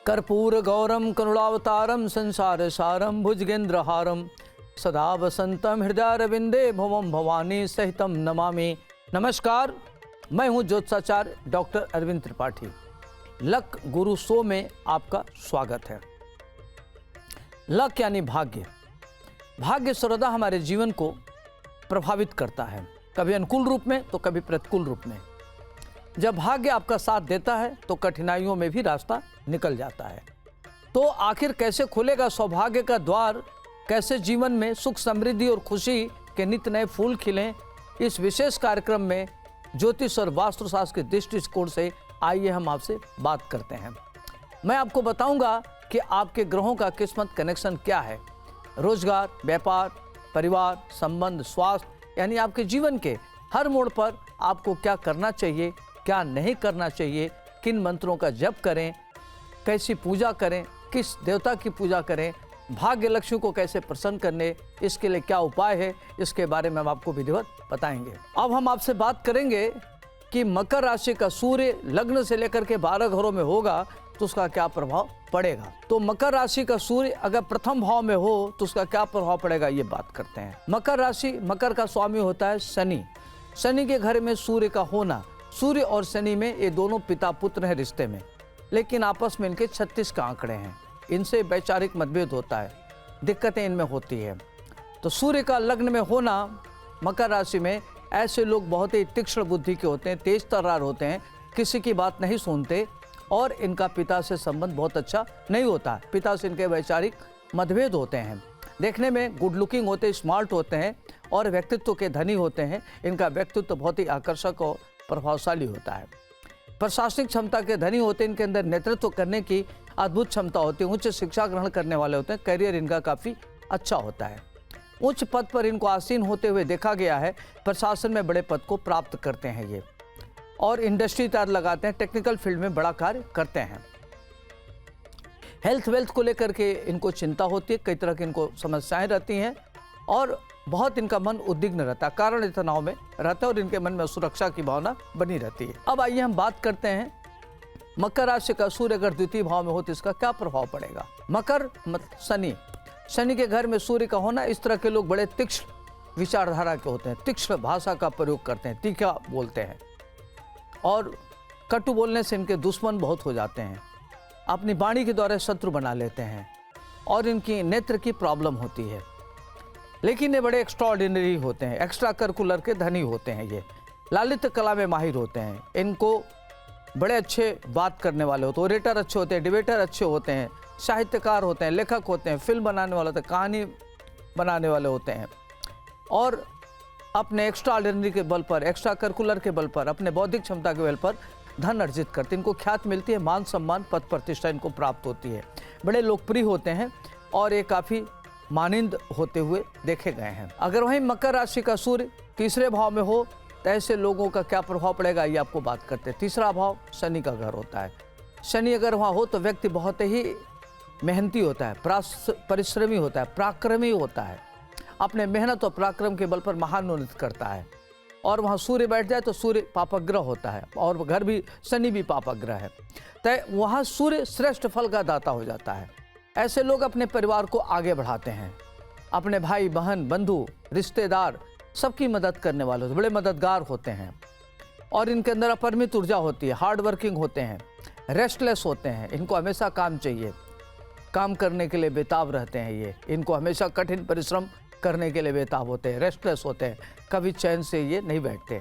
कर्पूर गौरम करुणावतारम संसार सारम भुजगेंद्रहारम सदा वसंतम हृदयारविंदे भवम भवानी सहितम नमामि। नमस्कार, मैं हूं ज्योतिषाचार्य डॉक्टर अरविंद त्रिपाठी। लक गुरु शो में आपका स्वागत है। लक यानी भाग्य। भाग्य सर्वदा हमारे जीवन को प्रभावित करता है, कभी अनुकूल रूप में तो कभी प्रतिकूल रूप में। जब भाग्य आपका साथ देता है तो कठिनाइयों में भी रास्ता निकल जाता है। तो आखिर कैसे खुलेगा सौभाग्य का द्वार, कैसे जीवन में सुख समृद्धि और खुशी के नित नए फूल खिलें, इस विशेष कार्यक्रम में ज्योतिष और वास्तुशास्त्र के दृष्टिकोण से आइए हम आपसे बात करते हैं। मैं आपको बताऊंगा कि आपके ग्रहों का किस्मत कनेक्शन क्या है। रोजगार, व्यापार, परिवार, संबंध, स्वास्थ्य यानी आपके जीवन के हर मोड़ पर आपको क्या करना चाहिए, क्या नहीं करना चाहिए, किन मंत्रों का जप करें, कैसी पूजा करें, किस देवता की पूजा करें, भाग्य लक्ष्मी को कैसे प्रसन्न करने, इसके लिए क्या उपाय है, इसके बारे में हम आपको विधिवत बताएंगे। अब हम आपसे बात करेंगे कि मकर राशि का सूर्य लग्न से लेकर के 12 घरों में होगा तो उसका क्या प्रभाव पड़ेगा। तो मकर राशि का सूर्य अगर प्रथम भाव में हो तो उसका क्या प्रभाव पड़ेगा, ये बात करते हैं। मकर राशि, मकर का स्वामी होता है शनि। शनि के घर में सूर्य का होना, सूर्य और शनि में ये दोनों पिता पुत्र हैं रिश्ते में, लेकिन आपस में इनके 36 का आंकड़े हैं। इनसे वैचारिक मतभेद होता है, दिक्कतें इनमें होती है। तो सूर्य का लग्न में होना मकर राशि में, ऐसे लोग बहुत ही तीक्ष्ण बुद्धि के होते हैं, तेज तर्रार होते हैं, किसी की बात नहीं सुनते और इनका पिता से संबंध बहुत अच्छा नहीं होता। पिता से इनके वैचारिक मतभेद होते हैं। देखने में गुड लुकिंग होते हैं, स्मार्ट होते हैं और व्यक्तित्व के धनी होते हैं। इनका व्यक्तित्व बहुत ही आकर्षक और प्रभावशाली होता है। प्रशासनिक क्षमता के धनी होते हैं, इनके अंदर नेतृत्व करने की अद्भुत क्षमता होती है। उच्च शिक्षा ग्रहण करने वाले होते हैं, करियर इनका काफ़ी अच्छा होता है। उच्च पद पर इनको आसीन होते हुए देखा गया है। प्रशासन में बड़े पद को प्राप्त करते हैं ये, और इंडस्ट्री तैयार लगाते हैं, टेक्निकल फील्ड में बड़ा कार्य करते हैं। हेल्थ वेल्थ को लेकर के इनको चिंता होती है, कई तरह की इनको समस्याएं रहती हैं और बहुत इनका मन उद्विग्न रहता है, कारण तनाव में रहता है और इनके मन में सुरक्षा की भावना बनी रहती है। अब आइए हम बात करते हैं मकर राशि का सूर्य अगर द्वितीय भाव में हो तो इसका क्या प्रभाव पड़ेगा। मकर शनि, शनि के घर में सूर्य का होना, इस तरह के लोग बड़े तीक्ष्ण विचारधारा के होते हैं, तीक्ष्ण भाषा का प्रयोग करते हैं, तीखा बोलते हैं और कटु बोलने से इनके दुश्मन बहुत हो जाते हैं। अपनी वाणी के द्वारा शत्रु बना लेते हैं और इनकी नेत्र की प्रॉब्लम होती है। लेकिन ये बड़े एक्स्ट्राऑर्डिनरी होते हैं, एक्स्ट्रा करिकुलर के धनी होते हैं। ये ललित कला में माहिर होते हैं। इनको बड़े अच्छे बात करने वाले होते हैं, ओरेटर अच्छे होते हैं, डिबेटर अच्छे होते हैं, साहित्यकार होते हैं, लेखक होते हैं, फिल्म बनाने वाले होते हैं, कहानी बनाने वाले होते हैं और अपने एक्स्ट्रा ऑर्डिनरी के बल पर, एक्स्ट्रा करिकुलर के बल पर, अपने बौद्धिक क्षमता के बल पर धन अर्जित करते हैं। इनको ख्याति मिलती है, मान सम्मान, पद प्रतिष्ठा इनको प्राप्त होती है। बड़े लोकप्रिय होते हैं और ये काफ़ी मानिंद होते हुए देखे गए हैं। अगर वहीं मकर राशि का सूर्य तीसरे भाव में हो तो ऐसे लोगों का क्या प्रभाव पड़ेगा, ये आपको बात करते हैं। तीसरा भाव शनि का घर होता है। शनि अगर वहाँ हो तो व्यक्ति बहुत ही मेहनती होता है, परिश्रमी होता है, पराक्रमी होता है, अपने मेहनत और पराक्रम के बल पर महानोन्नत करता है। और वहाँ सूर्य बैठ जाए तो सूर्य पापग्रह होता है और घर भी शनि भी पापग्रह है, तो वहाँ सूर्य श्रेष्ठ फल का दाता हो जाता है। ऐसे लोग अपने परिवार को आगे बढ़ाते हैं, अपने भाई बहन, बंधु, रिश्तेदार सबकी मदद करने वाले होते, बड़े मददगार होते हैं और इनके अंदर अपरिमित ऊर्जा होती है, हार्ड वर्किंग होते हैं, रेस्टलेस होते हैं। इनको हमेशा काम चाहिए, काम करने के लिए बेताब रहते हैं ये। इनको हमेशा कठिन परिश्रम करने के लिए बेताब होते हैं, रेस्टलेस होते हैं, कभी चैन से ये नहीं बैठते,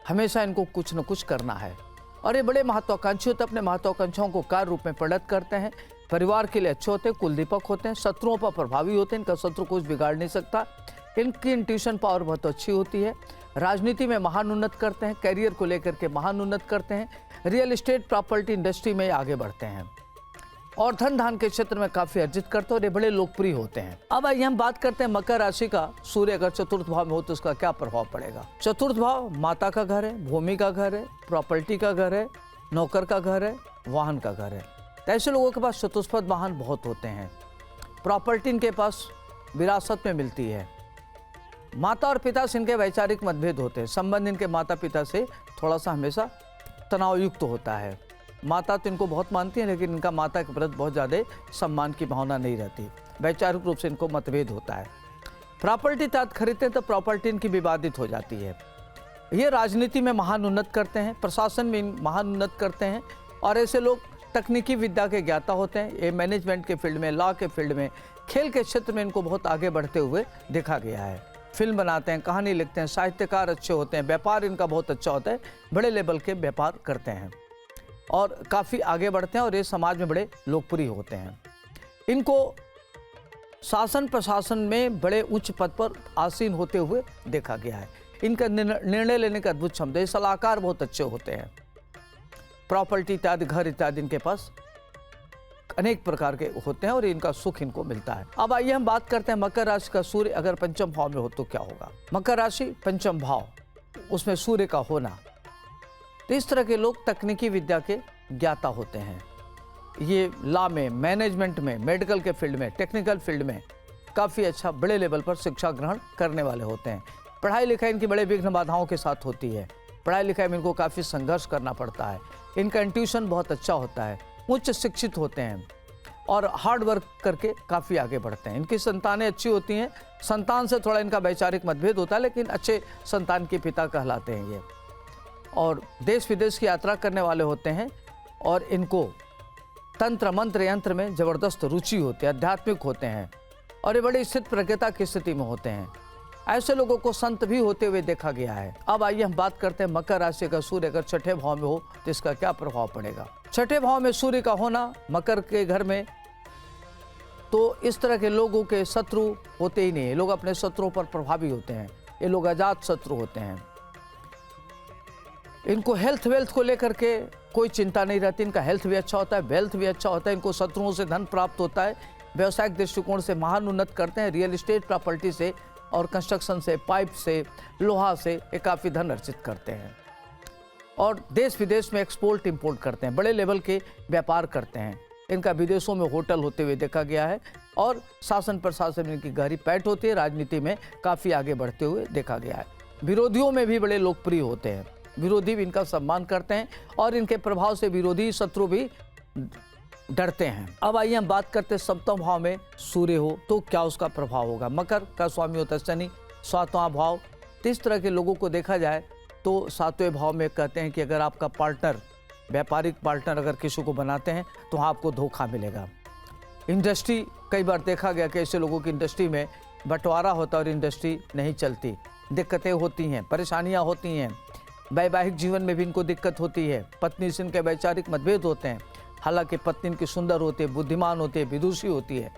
हमेशा इनको कुछ न कुछ करना है। और ये बड़े महत्वाकांक्षी होते हैं, अपने महत्वाकांक्षाओं को कार्य रूप में परिणत करते हैं। परिवार के लिए अच्छे होते हैं, कुलदीपक होते हैं, शत्रुओं पर प्रभावी होते हैं, इनका शत्रु कुछ बिगाड़ नहीं सकता। इनकी इंट्यूशन पावर बहुत अच्छी होती है। राजनीति में महान उन्नत करते हैं, करियर को लेकर के महान उन्नत करते हैं, रियल एस्टेट प्रॉपर्टी इंडस्ट्री में आगे बढ़ते हैं और धन धान के क्षेत्र में काफ़ी अर्जित करते हैं और ये बड़े लोकप्रिय होते हैं। अब आइए हम बात करते हैं मकर राशि का सूर्य अगर चतुर्थ भाव में हो तो उसका क्या प्रभाव पड़ेगा। चतुर्थ भाव माता का घर है, भूमि का घर है, प्रॉपर्टी का घर है, नौकर का घर है, वाहन का घर है। तो ऐसे लोगों के पास चतुष्पद वाहन बहुत होते हैं। प्रॉपर्टी इनके पास विरासत में मिलती है। माता और पिता से इनके वैचारिक मतभेद होते हैं। संबंध इनके माता पिता से थोड़ा सा हमेशा तनावयुक्त होता है। माता तो इनको बहुत मानती हैं, लेकिन इनका माता के प्रति बहुत ज़्यादा सम्मान की भावना नहीं रहती। वैचारिक रूप से इनको मतभेद होता है। प्रॉपर्टी तहत खरीदते हैं तो प्रॉपर्टी इनकी विवादित हो जाती है। ये राजनीति में महान उन्नत करते हैं, प्रशासन में महान उन्नत करते हैं, और ऐसे लोग तकनीकी विद्या के ज्ञाता होते हैं। ये मैनेजमेंट के फील्ड में, लॉ के फील्ड में, खेल के क्षेत्र में इनको बहुत आगे बढ़ते हुए देखा गया है। फिल्म बनाते हैं, कहानी लिखते हैं, साहित्यकार अच्छे होते हैं, व्यापार इनका बहुत अच्छा होता है, बड़े लेवल के व्यापार करते हैं और काफ़ी आगे बढ़ते हैं और ये समाज में बड़े लोकप्रिय होते हैं। इनको शासन प्रशासन में बड़े उच्च पद पर आसीन होते हुए देखा गया है। इनका निर्णय लेने का अद्भुत क्षमता है। सलाहकार बहुत अच्छे होते हैं। प्रॉपर्टी इत्यादि, घर इत्यादि इनके पास अनेक प्रकार के होते हैं और इनका सुख इनको मिलता है। अब आइए हम बात करते हैं मकर राशि का सूर्य अगर पंचम भाव में हो तो क्या होगा। मकर राशि पंचम भाव, उसमें सूर्य का होना, तो इस तरह के लोग तकनीकी विद्या के ज्ञाता होते हैं। ये लॉ में, मैनेजमेंट में, मेडिकल के फील्ड में, टेक्निकल फील्ड में काफ़ी अच्छा बड़े लेवल पर शिक्षा ग्रहण करने वाले होते हैं। पढ़ाई लिखाई इनकी बड़े विघ्न बाधाओं के साथ होती है। पढ़ाई लिखाई में इनको काफ़ी संघर्ष करना पड़ता है। इनका इंट्यूशन बहुत अच्छा होता है, उच्च शिक्षित होते हैं और हार्ड वर्क करके काफ़ी आगे बढ़ते हैं। इनकी संतानें अच्छी होती हैं। संतान से थोड़ा इनका वैचारिक मतभेद होता है, लेकिन अच्छे संतान के पिता कहलाते हैं ये। और देश विदेश की यात्रा करने वाले होते हैं और इनको तंत्र मंत्र यंत्र में ज़बरदस्त रुचि होती है, आध्यात्मिक होते हैं और ये बड़ी स्थित प्रज्ञता की स्थिति में होते हैं। ऐसे लोगों को संत भी होते हुए देखा गया है। अब आइए हम बात करते हैं मकर राशि का सूर्य अगर छठे भाव में हो तो इसका क्या प्रभाव पड़ेगा। छठे भाव में सूर्य का होना मकर के घर में, तो इस तरह के लोगों के शत्रु होते ही नहीं है। लोग अपने शत्रुओं पर प्रभावी होते हैं। ये लोग अजात शत्रु होते हैं। इनको हेल्थ वेल्थ को लेकर के कोई चिंता नहीं रहती। इनका हेल्थ भी अच्छा होता है, वेल्थ भी अच्छा होता है। इनको शत्रुओं से धन प्राप्त होता है। व्यवसायिक दृष्टिकोण से महान उन्नत करते हैं। रियल एस्टेट प्रॉपर्टी से और कंस्ट्रक्शन से, पाइप से, लोहा से ये काफ़ी धन अर्जित करते हैं और देश विदेश में एक्सपोर्ट इंपोर्ट करते हैं। बड़े लेवल के व्यापार करते हैं। इनका विदेशों में होटल होते हुए देखा गया है और शासन प्रशासन में इनकी गहरी पैठ होती है। राजनीति में काफ़ी आगे बढ़ते हुए देखा गया है। विरोधियों में भी बड़े लोकप्रिय होते हैं। विरोधी भी इनका सम्मान करते हैं और इनके प्रभाव से विरोधी शत्रु भी डरते हैं। अब आइए हम बात करते हैं सप्तम भाव में सूर्य हो तो क्या उसका प्रभाव होगा। मकर का स्वामी होता है शनि, सातवां भाव। तो इस तरह के लोगों को देखा जाए तो सातवें भाव में कहते हैं कि अगर आपका पार्टनर, व्यापारिक पार्टनर अगर किसी को बनाते हैं तो आपको धोखा मिलेगा। इंडस्ट्री, कई बार देखा गया कि ऐसे लोगों की इंडस्ट्री में बंटवारा होता है और इंडस्ट्री नहीं चलती, दिक्कतें होती हैं, परेशानियाँ होती हैं। वैवाहिक जीवन में भी इनको दिक्कत होती है। पत्नी से इनके वैचारिक मतभेद होते हैं। हालांकि पत्नी इनकी सुंदर होती है, बुद्धिमान होती है, विदुषी होती है,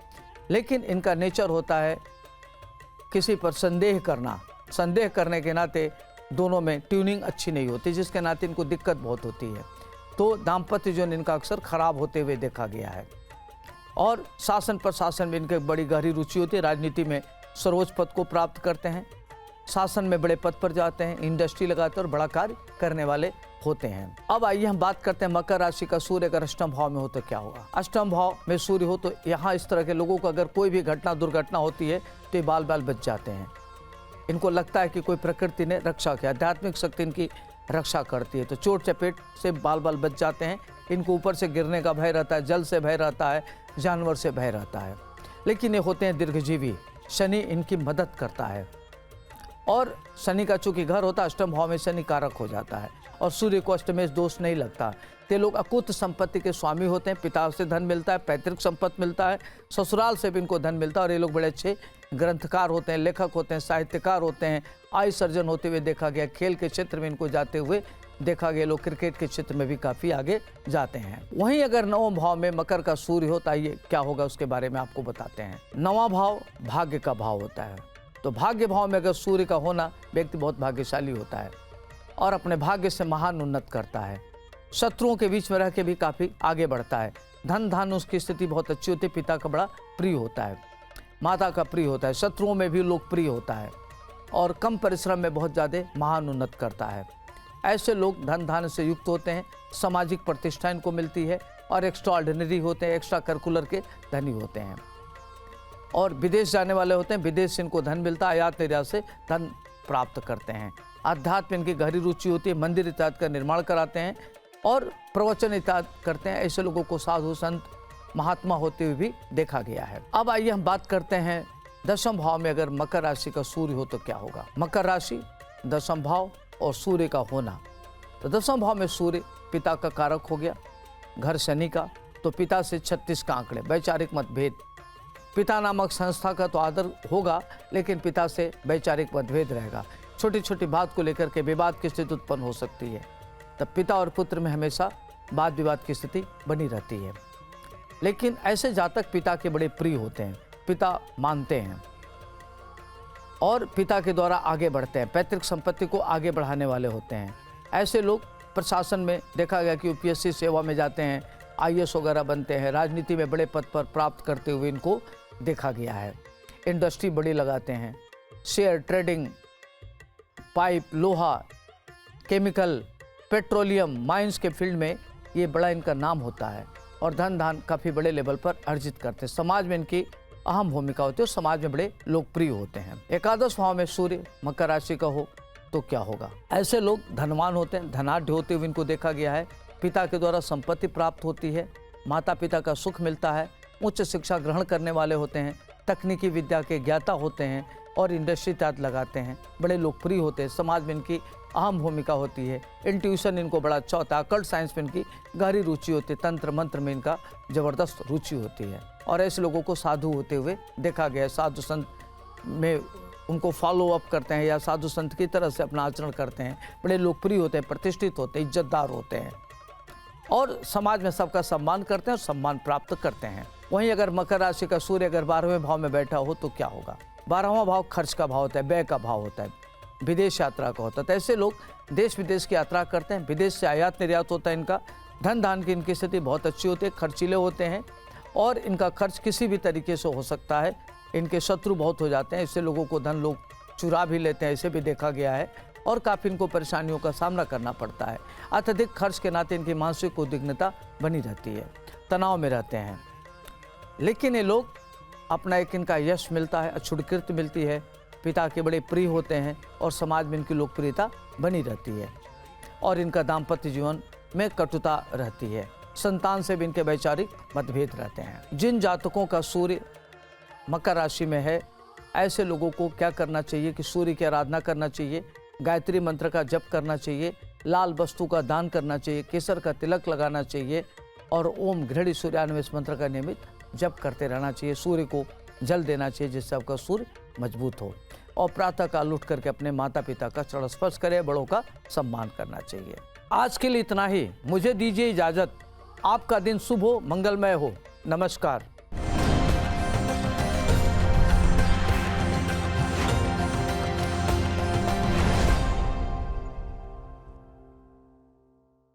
लेकिन इनका नेचर होता है किसी पर संदेह करना। संदेह करने के नाते दोनों में ट्यूनिंग अच्छी नहीं होती, जिसके नाते इनको दिक्कत बहुत होती है। तो दाम्पत्य जीवन इनका अक्सर खराब होते हुए देखा गया है। और शासन प्रशासन में इनके बड़ी गहरी रुचि होती है। राजनीति में सर्वोच्च पद को प्राप्त करते हैं, शासन में बड़े पद पर जाते हैं, इंडस्ट्री लगाते हैं और बड़ा कार्य करने वाले होते हैं। अब आइए हम बात करते हैं मकर राशि का सूर्य अगर अष्टम भाव में हो तो क्या होगा। अष्टम भाव में सूर्य हो तो यहाँ इस तरह के लोगों को अगर कोई भी घटना दुर्घटना होती है तो ये बाल बाल बच जाते हैं। इनको लगता है कि कोई प्रकृति ने रक्षा किया, आध्यात्मिक शक्ति इनकी रक्षा करती है, तो चोट चपेट से बाल बाल बच जाते हैं। इनको ऊपर से गिरने का भय रहता है, जल से भय रहता है, जानवर से भय रहता है, लेकिन ये होते हैं दीर्घजीवी। शनि इनकी मदद करता है और शनि का चूंकि घर होता है अष्टम भाव में, शनि कारक हो जाता है और सूर्य को अष्टमेश दोष नहीं लगता। ते लोग अकुत संपत्ति के स्वामी होते हैं। पिता से धन मिलता है, पैतृक संपत्ति मिलता है, ससुराल से भी इनको धन मिलता है और ये लोग बड़े अच्छे ग्रंथकार होते हैं, लेखक होते हैं, साहित्यकार होते हैं, आय सर्जन होते हुए देखा गया। खेल के क्षेत्र में इनको जाते हुए देखा गया। लोग क्रिकेट के क्षेत्र में भी काफ़ी आगे जाते हैं। वहीं अगर नवम भाव में मकर का सूर्य होता है, ये क्या होगा उसके बारे में आपको बताते हैं। नवां भाव भाग्य का भाव होता है, तो भाग्य भाव में अगर सूर्य का होना, व्यक्ति बहुत भाग्यशाली होता है और अपने भाग्य से महान उन्नत करता है। शत्रुओं के बीच में रह के भी काफ़ी आगे बढ़ता है। धन धान उसकी स्थिति बहुत अच्छी होती है। पिता का बड़ा प्रिय होता है, माता का प्रिय होता है, शत्रुओं में भी लोकप्रिय होता है और कम परिश्रम में बहुत ज़्यादा महान उन्नत करता है। ऐसे लोग धन धान से युक्त होते हैं, सामाजिक प्रतिष्ठा इनको मिलती है और एक्स्ट्रा ऑर्डिनरी होते हैं, एक्स्ट्रा करिकुलर के धनी होते हैं और विदेश जाने वाले होते हैं। विदेश से इनको धन मिलता है, आयात निर्यात से धन प्राप्त करते हैं। अध्यात्म इनकी गहरी रुचि होती है, मंदिर इत्यादि का निर्माण कराते हैं और प्रवचन इत्यादि करते हैं। ऐसे लोगों को साधु संत महात्मा होते हुए भी देखा गया है। अब आइए हम बात करते हैं दशम भाव में अगर मकर राशि का सूर्य हो तो क्या होगा। मकर राशि, दशम भाव और सूर्य का होना। तो दशम भाव में सूर्य पिता का कारक हो गया, घर शनि का, तो पिता से 36 का आंकड़े, वैचारिक मतभेद। पिता नामक संस्था का तो आदर होगा, लेकिन पिता से वैचारिक मतभेद रहेगा। छोटी छोटी बात को लेकर के विवाद की स्थिति उत्पन्न हो सकती है। तब पिता और पुत्र में हमेशा वाद विवाद की स्थिति बनी रहती है। लेकिन ऐसे जातक पिता के बड़े प्रिय होते हैं, पिता मानते हैं और पिता के द्वारा आगे बढ़ते हैं, पैतृक संपत्ति को आगे बढ़ाने वाले होते हैं। ऐसे लोग प्रशासन में देखा गया कि यूपीएससी सेवा में जाते हैं, आईएएस वगैरह बनते हैं, राजनीति में बड़े पद पर प्राप्त करते हुए इनको देखा गया है। इंडस्ट्री बड़ी लगाते हैं, शेयर ट्रेडिंग, पाइप, लोहा, केमिकल, पेट्रोलियम, माइंस के फील्ड में ये बड़ा इनका नाम होता है और धन धान काफ़ी बड़े लेवल पर अर्जित करते हैं। समाज में इनकी अहम भूमिका होती है और समाज में बड़े लोकप्रिय होते हैं। एकादश भाव में सूर्य मकर राशि का हो तो क्या होगा। ऐसे लोग धनवान होते हैं, धनाढ्य होते हुए इनको देखा गया है। पिता के द्वारा संपत्ति प्राप्त होती है, माता पिता का सुख मिलता है, उच्च शिक्षा ग्रहण करने वाले होते हैं, तकनीकी विद्या के ज्ञाता होते हैं और इंडस्ट्री इत्यादि लगाते हैं, बड़े लोकप्रिय होते हैं। समाज में इनकी अहम भूमिका होती है। इंट्यूशन इनको बड़ा अच्छा होता है, अकल्ट साइंस में इनकी गहरी रुचि होती है, तंत्र मंत्र में इनका जबरदस्त रुचि होती है और ऐसे लोगों को साधु होते हुए देखा गया है। साधु संत में उनको फॉलो अप करते हैं या साधु संत की तरह से अपना आचरण करते हैं, बड़े लोकप्रिय होते हैं, प्रतिष्ठित होते हैं, इज्जतदार होते हैं और समाज में सबका सम्मान करते हैं और सम्मान प्राप्त करते हैं। वहीं अगर मकर राशि का सूर्य अगर 12वें भाव में बैठा हो तो क्या होगा। 12वां भाव खर्च का भाव होता है, व्यय का भाव होता है, विदेश यात्रा का होता है। तो ऐसे लोग देश विदेश की यात्रा करते हैं, विदेश से आयात निर्यात होता है इनका, धन धान की इनकी स्थिति बहुत अच्छी होती है, खर्चीले होते हैं और इनका खर्च किसी भी तरीके से हो सकता है। इनके शत्रु बहुत हो जाते हैं, इससे लोगों को धन लोग चुरा भी लेते हैं, ऐसे भी देखा गया है और काफ़ी इनको परेशानियों का सामना करना पड़ता है। अत्यधिक खर्च के नाते इनकी मानसिक उद्विग्नता बनी रहती है, तनाव में रहते हैं। लेकिन ये लोग अपना एक इनका यश मिलता है, अक्षुण्ण कीर्ति मिलती है, पिता के बड़े प्रिय होते हैं और समाज में इनकी लोकप्रियता बनी रहती है और इनका दाम्पत्य जीवन में कटुता रहती है। संतान से भी इनके वैचारिक मतभेद रहते हैं। जिन जातकों का सूर्य मकर राशि में है, ऐसे लोगों को क्या करना चाहिए कि सूर्य की आराधना करना चाहिए, गायत्री मंत्र का जप करना चाहिए, लाल वस्तु का दान करना चाहिए, केसर का तिलक लगाना चाहिए और ओम घृणी सूर्यान्वेष इस मंत्र का नियमित जप करते रहना चाहिए। सूर्य को जल देना चाहिए जिससे आपका सूर्य मजबूत हो और प्रातः काल उठ करके अपने माता पिता का चरण स्पर्श करें, बड़ों का सम्मान करना चाहिए। आज के लिए इतना ही, मुझे दीजिए इजाज़त। आपका दिन शुभ हो, मंगलमय हो। नमस्कार।